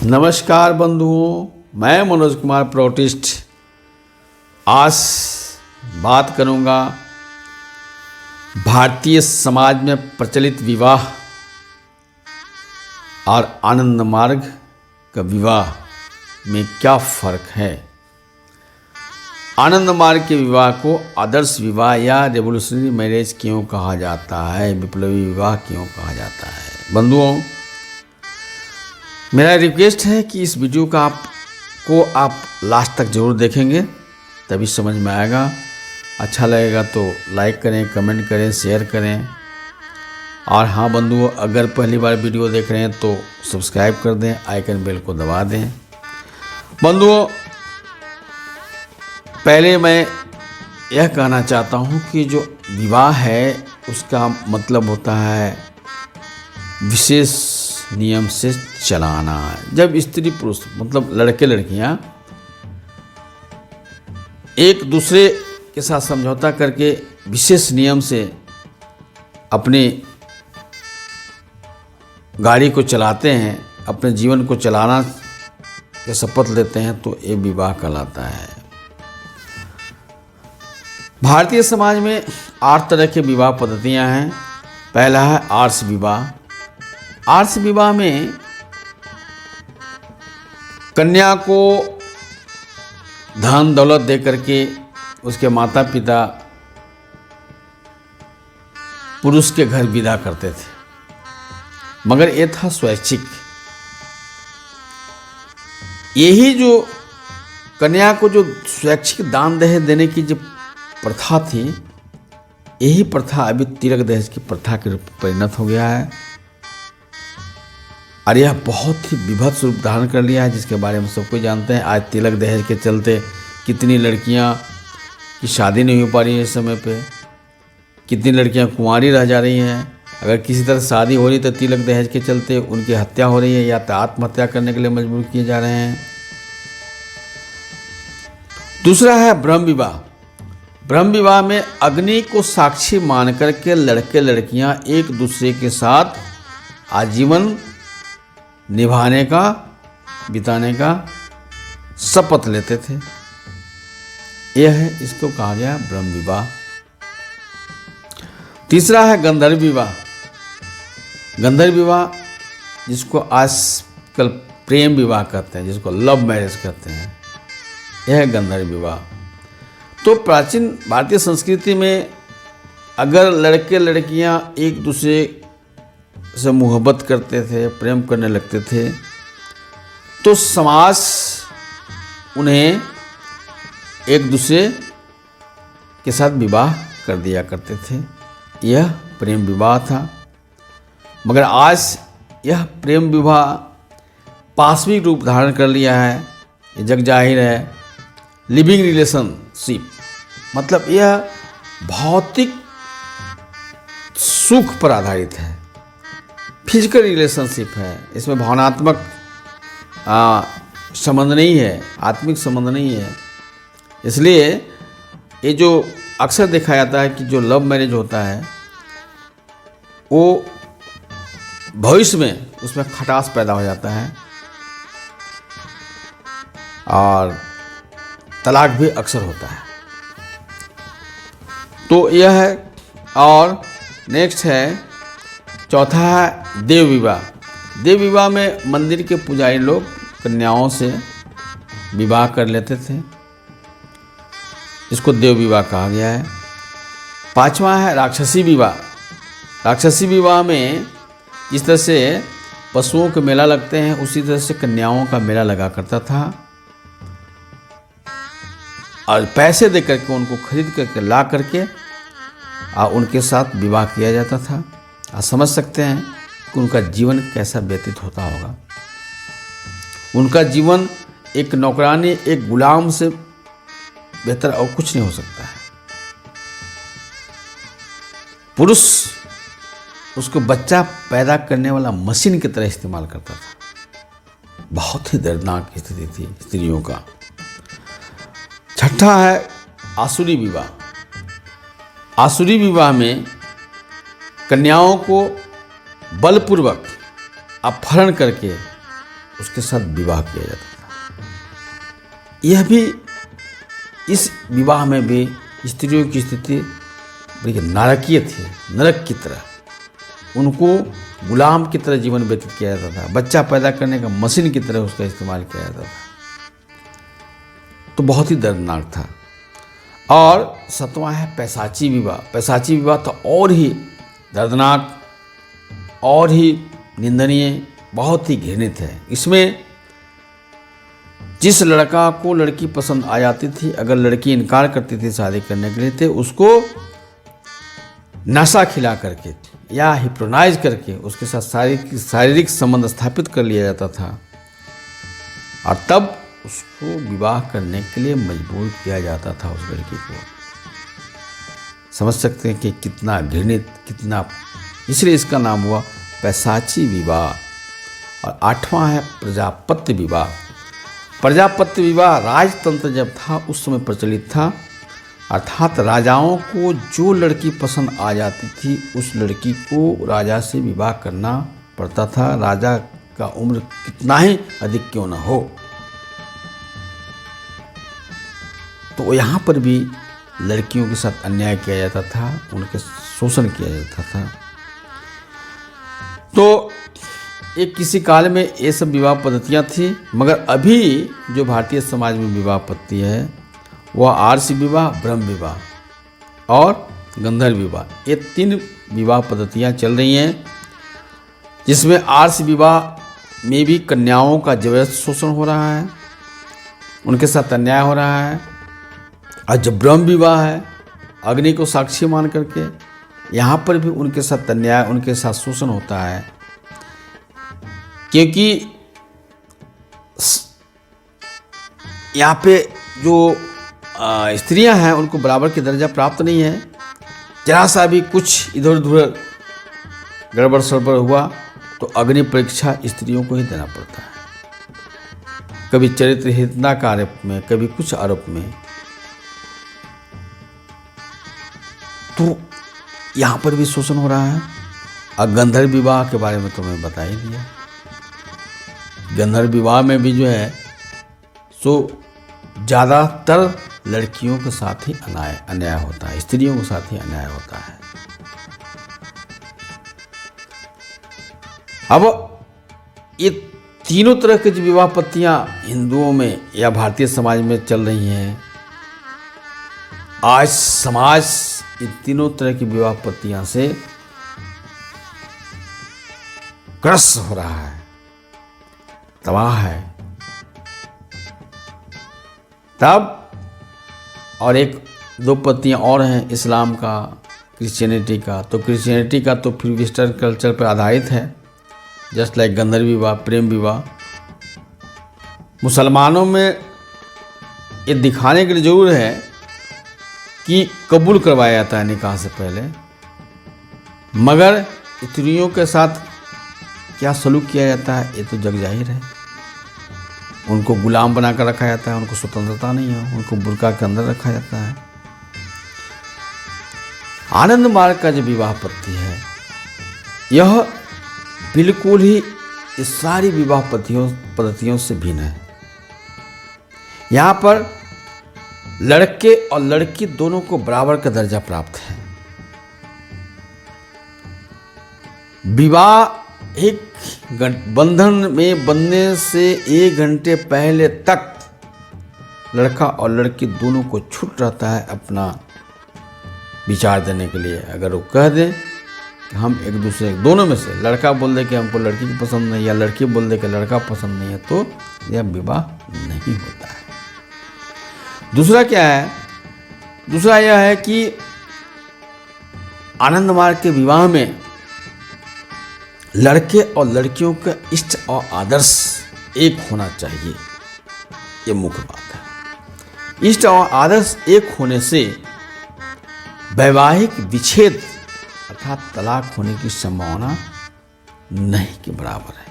नमस्कार बंधुओं, मैं मनोज कुमार प्रोटिस्ट आज बात करूंगा भारतीय समाज में प्रचलित विवाह और आनंद मार्ग का विवाह में क्या फ़र्क है। आनंद मार्ग के विवाह को आदर्श विवाह या रेवोल्यूशनरी मैरिज क्यों कहा जाता है, विप्लवी विवाह क्यों कहा जाता है। बंधुओं, मेरा रिक्वेस्ट है कि इस वीडियो का आप लास्ट तक ज़रूर देखेंगे, तभी समझ में आएगा। अच्छा लगेगा तो लाइक करें, कमेंट करें, शेयर करें। और हाँ बंधुओं, अगर पहली बार वीडियो देख रहे हैं तो सब्सक्राइब कर दें, आइकन बेल को दबा दें। बंधुओं, पहले मैं यह कहना चाहता हूँ कि जो विवाह है उसका मतलब होता है विशेष नियम से चलाना। जब स्त्री पुरुष मतलब लड़के लड़कियां एक दूसरे के साथ समझौता करके विशेष नियम से अपनी गाड़ी को चलाते हैं, अपने जीवन को चलाना के शपथ लेते हैं, तो ये विवाह कहलाता है। भारतीय समाज में 8 तरह के विवाह पद्धतियां हैं। पहला है आर्ष विवाह। आर्ष विवाह में कन्या को धन दौलत दे करके उसके माता पिता पुरुष के घर विदा करते थे, मगर ये था स्वैच्छिक। यही जो कन्या को जो स्वैच्छिक दान दहेज देने की जो प्रथा थी, यही प्रथा अभी तिलक दहेज की प्रथा के रूप में परिणत हो गया है और यह बहुत ही विभत्स रूप धारण कर लिया है, जिसके बारे में सब कोई जानते हैं। आज तिलक दहेज के चलते कितनी लड़कियां की शादी नहीं हो पा रही है समय पे, कितनी लड़कियां कुंवारी रह जा रही हैं। अगर किसी तरह शादी हो रही तो तिलक दहेज के चलते उनकी हत्या हो रही है या तो आत्महत्या करने के लिए मजबूर किए जा रहे हैं। दूसरा है ब्रह्म विवाह। ब्रह्म विवाह में अग्नि को साक्षी मान करके लड़के लड़कियां एक दूसरे के साथ आजीवन निभाने का, बिताने का शपथ लेते थे। यह है, इसको कहा गया ब्रह्म विवाह। तीसरा है गंधर्व विवाह। गंधर्व विवाह जिसको आजकल प्रेम विवाह कहते हैं, जिसको लव मैरिज कहते हैं, यह है गंधर्व विवाह। तो प्राचीन भारतीय संस्कृति में अगर लड़के लड़कियां एक दूसरे से मोहब्बत करते थे, प्रेम करने लगते थे, तो समाज उन्हें एक दूसरे के साथ विवाह कर दिया करते थे। यह प्रेम विवाह था। मगर आज यह प्रेम विवाह पाशविक रूप धारण कर लिया है। ये जग जाहिर है। लिविंग रिलेशनशिप मतलब यह भौतिक सुख पर आधारित है, फिजिकल रिलेशनशिप है। इसमें भावनात्मक संबंध नहीं है, आत्मिक संबंध नहीं है। इसलिए ये जो अक्सर देखा जाता है कि जो लव मैरिज होता है वो भविष्य में उसमें खटास पैदा हो जाता है और तलाक भी अक्सर होता है। तो यह है। और नेक्स्ट है, चौथा है देव विवाह। देव विवाह में मंदिर के पुजारी लोग कन्याओं से विवाह कर लेते थे, इसको देव विवाह कहा गया है। पांचवा है राक्षसी विवाह। राक्षसी विवाह में जिस तरह से पशुओं के मेला लगते हैं, उसी तरह से कन्याओं का मेला लगा करता था और पैसे दे करके उनको खरीद करके ला करके और उनके साथ विवाह किया जाता था। आप समझ सकते हैं कि उनका जीवन कैसा व्यतीत होता होगा। उनका जीवन एक नौकरानी, एक गुलाम से बेहतर और कुछ नहीं हो सकता है। पुरुष उसको बच्चा पैदा करने वाला मशीन की तरह इस्तेमाल करता था। बहुत ही दर्दनाक स्थिति थी स्त्रियों का। छठा है आसुरी विवाह। आसुरी विवाह में कन्याओं को बलपूर्वक अपहरण करके उसके साथ विवाह किया जाता था। यह भी, इस विवाह में भी स्त्रियों की स्थिति बड़ी नारकीय थी, नरक की तरह। उनको गुलाम की तरह जीवन व्यतीत किया जाता था, बच्चा पैदा करने का मशीन की तरह उसका इस्तेमाल किया जाता था। तो बहुत ही दर्दनाक था। और 7वां है पैशाची विवाह। पैशाची विवाह तो और ही दर्दनाक, और ही निंदनीय, बहुत ही घृणित है। इसमें जिस लड़का को लड़की पसंद आ जाती थी, अगर लड़की इनकार करती थी शादी करने के लिए, तो उसको नशा खिला करके या हिप्नोटाइज करके उसके साथ शारीरिक संबंध स्थापित कर लिया जाता था, और तब उसको विवाह करने के लिए मजबूर किया जाता था उस लड़की को। समझ सकते हैं कि कितना घृणित, कितना, इसलिए इसका नाम हुआ पैशाची विवाह। और 8वां है प्रजापत्य विवाह। प्रजापत्य विवाह राजतंत्र जब था उस समय प्रचलित था, अर्थात राजाओं को जो लड़की पसंद आ जाती थी उस लड़की को राजा से विवाह करना पड़ता था, राजा का उम्र कितना ही अधिक क्यों न हो। तो यहाँ पर भी लड़कियों के साथ अन्याय किया जाता था, उनके शोषण किया जाता था। तो एक किसी काल में ये सब विवाह पद्धतियाँ थी, मगर अभी जो भारतीय समाज में विवाह पद्धति है वह आर्ष विवाह, ब्रह्म विवाह और गंधर्व विवाह, ये 3 विवाह पद्धतियाँ चल रही हैं, जिसमें आर्ष विवाह में भी कन्याओं का जबरदस्त शोषण हो रहा है, उनके साथ अन्याय हो रहा है। और जो ब्रह्म विवाह है, अग्नि को साक्षी मान करके, यहाँ पर भी उनके साथ अन्याय, उनके साथ शोषण होता है, क्योंकि यहाँ पे जो स्त्रियां हैं उनको बराबर की दर्जा प्राप्त नहीं है। जरा सा भी कुछ इधर उधर गड़बड़ सड़बड़ हुआ तो अग्नि परीक्षा स्त्रियों को ही देना पड़ता है, कभी चरित्रहीनता का आरोप में, कभी कुछ आरोप में। तो यहाँ पर भी शोषण हो रहा है। और गंधर्व विवाह के बारे में तो मैं बता ही दिया। गंधर्व विवाह में भी जो है सो ज़्यादातर लड़कियों के साथ ही अन्याय होता है, स्त्रियों के साथ ही अन्याय होता है। अब ये तीनों तरह की जो विवाह पद्धतियाँ हिंदुओं में या भारतीय समाज में चल रही हैं, आज समाज इन तीनों तरह की विवाह पद्धतियाँ से ग्रस्त हो रहा है, तबाह है। तब और 1-2 पद्धतियाँ और हैं, इस्लाम का, क्रिश्चियनिटी का। तो क्रिश्चियनिटी का तो फिर वेस्टर्न कल्चर पर आधारित है, जस्ट लाइक गंधर्व विवाह, प्रेम विवाह। मुसलमानों में ये दिखाने के लिए जरूर है कि कबूल करवाया जाता है निकाह से पहले, मगर स्त्रियों के साथ क्या सलूक किया जाता है ये तो जग जाहिर है। उनको गुलाम बनाकर रखा जाता है, उनको स्वतंत्रता नहीं है, उनको बुर्का के अंदर रखा जाता है। आनंद मार्ग का जो विवाह पद्धति है यह बिल्कुल ही इस सारी विवाह पद्धतियों से भिन्न है। यहाँ पर लड़के और लड़की दोनों को बराबर का दर्जा प्राप्त है। विवाह एक बंधन में बनने से 1 घंटे पहले तक लड़का और लड़की दोनों को छूट रहता है अपना विचार देने के लिए। अगर वो कह दें कि हम एक दूसरे, दोनों में से लड़का बोल दे कि हमको लड़की की पसंद नहीं, या लड़की बोल दे कि लड़का पसंद नहीं है, तो यह विवाह नहीं होता है। दूसरा क्या है? दूसरा यह है कि आनंद मार्ग के विवाह में लड़के और लड़कियों का इष्ट और आदर्श एक होना चाहिए, ये मुख्य बात है। इष्ट और आदर्श एक होने से वैवाहिक विच्छेद अर्थात तलाक होने की संभावना नहीं के बराबर है।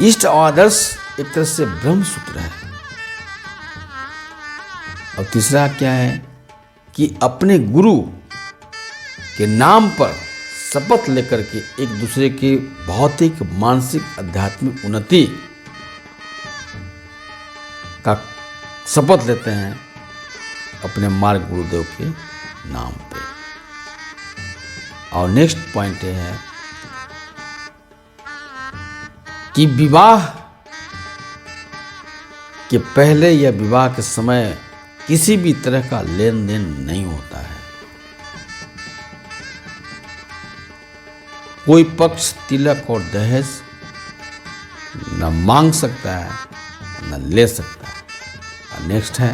इष्ट और आदर्श एक तरह से ब्रह्म सूत्र है। और तीसरा क्या है कि अपने गुरु के नाम पर शपथ लेकर के एक दूसरे की भौतिक, मानसिक, आध्यात्मिक उन्नति का शपथ लेते हैं अपने मार्ग गुरुदेव के नाम पे। और नेक्स्ट पॉइंट ये है कि विवाह के पहले या विवाह के समय किसी भी तरह का लेन देन नहीं होता है। कोई पक्ष तिलक और दहेज न मांग सकता है न ले सकता है। और नेक्स्ट है,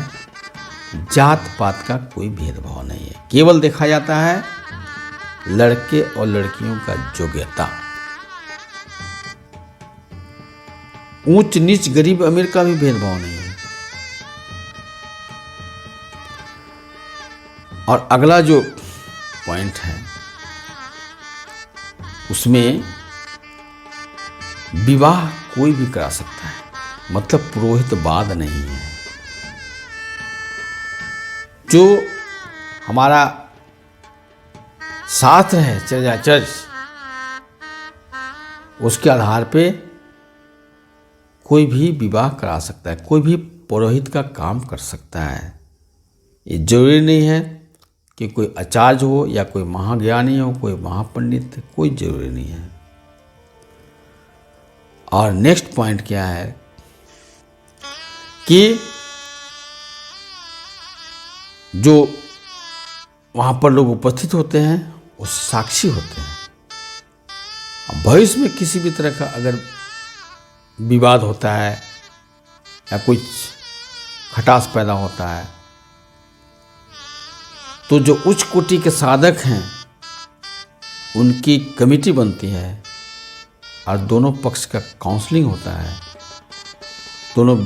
जात पात का कोई भेदभाव नहीं है, केवल देखा जाता है लड़के और लड़कियों का योग्यता। ऊंच नीच, गरीब अमीर का भी भेदभाव नहीं है। और अगला जो पॉइंट है उसमें विवाह कोई भी करा सकता है, मतलब पुरोहितवाद नहीं है। जो हमारा शास्त्र है चर्याचर्य, उसके आधार पे कोई भी विवाह करा सकता है, कोई भी पुरोहित का काम कर सकता है। ये जरूरी नहीं है कि कोई आचार्य हो या कोई महाज्ञानी हो, कोई महापंडित, कोई जरूरी नहीं है। और नेक्स्ट पॉइंट क्या है कि जो वहां पर लोग उपस्थित होते हैं वो साक्षी होते हैं। भविष्य में किसी भी तरह का अगर विवाद होता है या कुछ खटास पैदा होता है तो जो उच्च कोटि के साधक हैं उनकी कमेटी बनती है और दोनों पक्ष का काउंसलिंग होता है। दोनों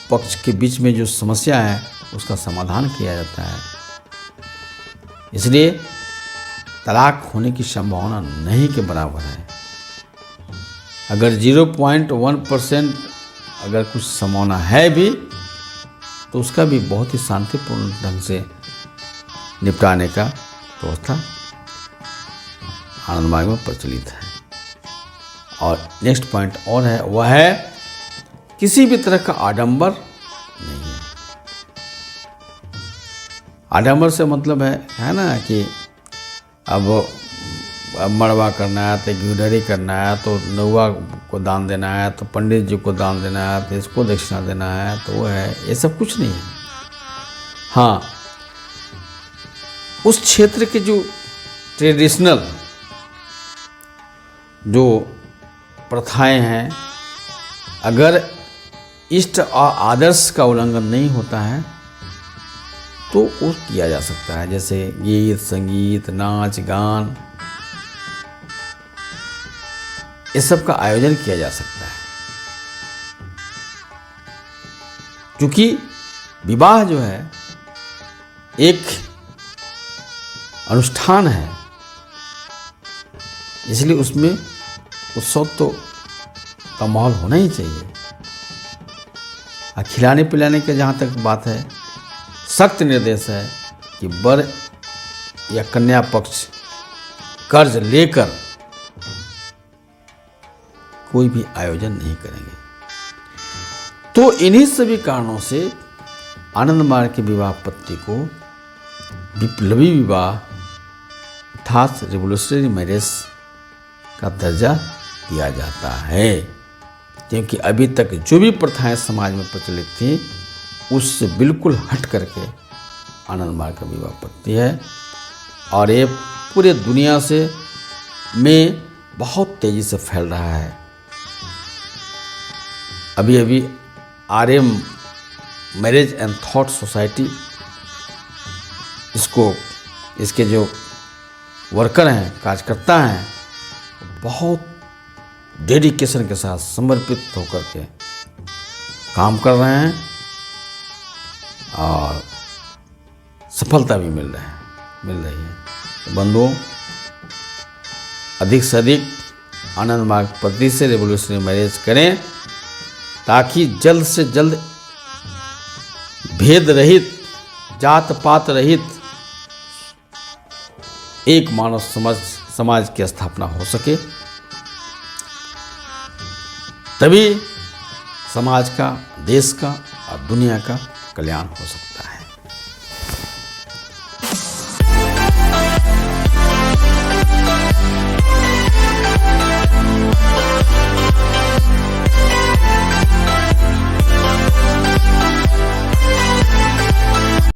पक्ष के बीच में जो समस्या है उसका समाधान किया जाता है। इसलिए तलाक होने की संभावना नहीं के बराबर है। अगर 0.1% अगर कुछ संभावना है भी तो उसका भी बहुत ही शांतिपूर्ण ढंग से निपटाने का व्यवस्था आनंद मार्ग में प्रचलित है। और नेक्स्ट पॉइंट और है, वह है किसी भी तरह का आडंबर नहीं है। आडंबर से मतलब है ना कि अब मड़वा करना है तो घिउढरी करना है तो नौवा को दान देना है तो पंडित जी को दान देना है तो इसको दक्षिणा देना है तो वो है, ये सब कुछ नहीं है। हाँ, उस क्षेत्र के जो ट्रेडिशनल जो प्रथाएं हैं, अगर इष्ट और आदर्श का उल्लंघन नहीं होता है तो वो किया जा सकता है। जैसे गीत, संगीत, नाच, गान, इस सब का आयोजन किया जा सकता है। क्योंकि विवाह जो है एक अनुष्ठान है, इसलिए उसमें उत्सव तो का माहौल होना ही चाहिए। और खिलाने पिलाने के जहाँ तक बात है, सख्त निर्देश है कि वर या कन्या पक्ष कर्ज लेकर कोई भी आयोजन नहीं करेंगे। तो इन्हीं सभी कारणों से आनंद मार्ग के विवाह पद्धति को विप्लवी विवाह अर्थात रिवोल्यूशनरी मैरिज का दर्जा दिया जाता है। क्योंकि अभी तक जो भी प्रथाएं समाज में प्रचलित थी उससे बिल्कुल हट करके आनंद मार्ग का विवाह पद्धति है। और ये पूरे दुनिया से में बहुत तेज़ी से फैल रहा है। अभी अभी RM marriage and thought society इसके जो वर्कर हैं, कार्यकर्ता हैं, बहुत डेडिकेशन के साथ समर्पित होकर के काम कर रहे हैं और सफलता भी मिल रही है। तो बंधुओं, अधिक से अधिक आनंद मार्ग पद्धति से रिवोल्यूशनरी मैरिज करें ताकि जल्द से जल्द भेद रहित, जात पात रहित एक मानव समाज समाज की स्थापना हो सके, तभी समाज का, देश का और दुनिया का कल्याण हो सकता है।